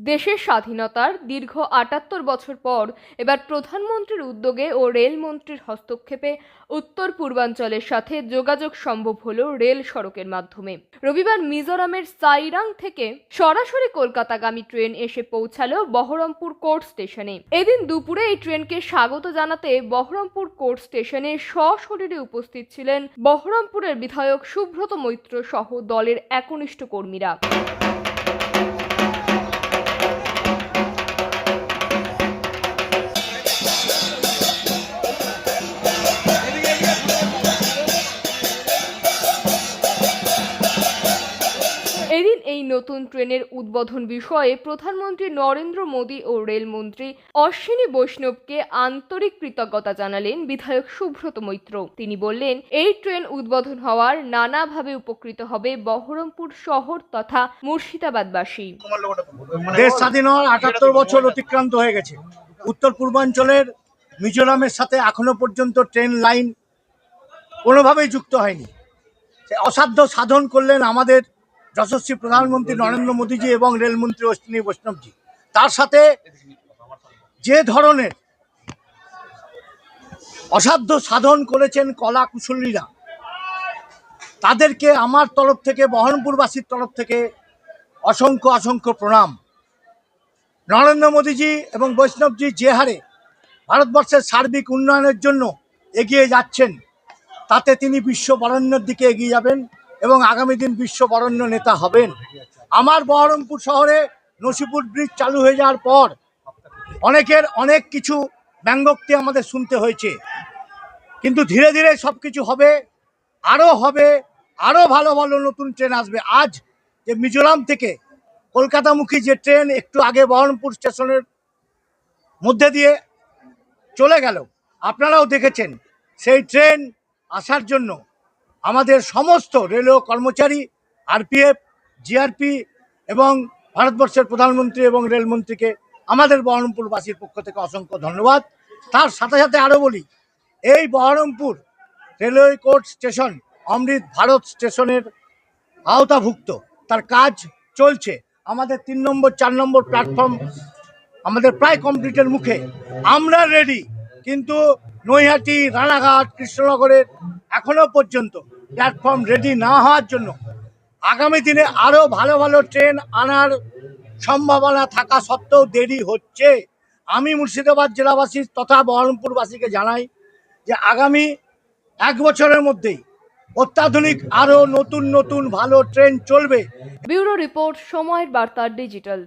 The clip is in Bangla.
দেশের স্বাধীনতার দীর্ঘ ৭৮ বছর পর এবার প্রধানমন্ত্রীর উদ্যোগে ও রেলমন্ত্রীর হস্তক্ষেপে উত্তর পূর্বাঞ্চলের সাথে যোগাযোগ সম্ভব হলো রেল সড়কের মাধ্যমে। রবিবার মিজোরামের সাইরাং থেকে সরাসরি কলকাতাগামী ট্রেন এসে পৌঁছালো বহরমপুর কোর্ট স্টেশনে। এদিন দুপুরে এই ট্রেনকে স্বাগত জানাতে বহরমপুর কোর্ট স্টেশনে সশরীরে উপস্থিত ছিলেন বহরমপুরের বিধায়ক সুব্রত মৈত্র সহ দলের একনিষ্ঠ কর্মীরা। এদিন এই নতুন ট্রেনের উদ্বোধন বিষয়ে প্রধানমন্ত্রী নরেন্দ্র মোদী ও রেলমন্ত্রী অশ্বিনী বৈষ্ণবকে আন্তরিক কৃতজ্ঞতা জানালেন বিধায়ক সুব্রত মৈত্র। তিনি বললেন, এই ট্রেন উদ্বোধন হওয়ার নানাভাবে উপকৃত হবে বহরমপুর শহর তথা মুর্শিদাবাদবাসী। দেশ স্বাধীন হওয়ার ৭৮ বছর অতিক্রান্ত হয়ে গেছে। উত্তর পূর্বাঞ্চলের মিজোরামের সাথে এখনো পর্যন্ত ট্রেন লাইন কোনোভাবেই যুক্ত হয়নি। অসাধ্য সাধন করলেন আমাদের যশস্বী প্রধানমন্ত্রী নরেন্দ্র মোদীজি এবং রেলমন্ত্রী অশ্বিনী বৈষ্ণবজি। তার সাথে যে ধরনের অসাধ্য সাধন করেছেন কলা কুশলীরা, তাদেরকে আমার তরফ থেকে, বহরমপুরবাসীর তরফ থেকে অসংখ্য অসংখ্য প্রণাম। নরেন্দ্র মোদীজি এবং বৈষ্ণবজি যে হারে ভারতবর্ষের সার্বিক উন্নয়নের জন্য এগিয়ে যাচ্ছেন, তাতে তিনি বিশ্ব বরেণ্যের দিকে এগিয়ে যাবেন এবং আগামী দিন বিশ্ব বরেণ্য নেতা হবেন। আমার বহরমপুর শহরে নসিপুর ব্রিজ চালু হয়ে যাওয়ার পর অনেকের অনেক কিছু ব্যঙ্গোক্তি আমাদের শুনতে হয়েছে, কিন্তু ধীরে ধীরে সব কিছু হবে, আরও ভালো ভালো নতুন ট্রেন আসবে। আজ যে মিজোরাম থেকে কলকাতামুখী যে ট্রেন একটু আগে বহরমপুর স্টেশনের মধ্যে দিয়ে চলে গেল, আপনারাও দেখেছেন, সেই ট্রেন আসার জন্য আমাদের সমস্ত রেলওয়ে কর্মচারী, আরপিএফ, জিআরপি এবং ভারতবর্ষের প্রধানমন্ত্রী এবং রেলমন্ত্রীকে আমাদের বহরমপুরবাসীর পক্ষ থেকে অসংখ্য ধন্যবাদ। তার সাথে সাথে আরও বলি, এই বহরমপুর রেলওয়ে কোর্ট স্টেশন অমৃত ভারত স্টেশনের আওতাভুক্ত, তার কাজ চলছে। আমাদের ৩ নম্বর ৪ নম্বর প্ল্যাটফর্ম আমাদের প্রায় কমপ্লিটের মুখে। আমরা রেডি, কিন্তু নৈহাটি, রানাঘাট, কৃষ্ণনগরের এখনো পর্যন্ত প্ল্যাটফর্ম রেডি না হওয়ার জন্য আগামী দিনে আরও ভালো ভালো ট্রেন আনার সম্ভাবনা থাকা সত্ত্বেও দেরি হচ্ছে। আমি মুর্শিদাবাদ জেলাবাসী তথা বহরমপুরবাসীকে জানাই যে আগামী ১ বছরের মধ্যেই অত্যাধুনিক আরও নতুন নতুন ভালো ট্রেন চলবে। ব্যুরো রিপোর্ট, সময়ের বার্তা ডিজিটাল।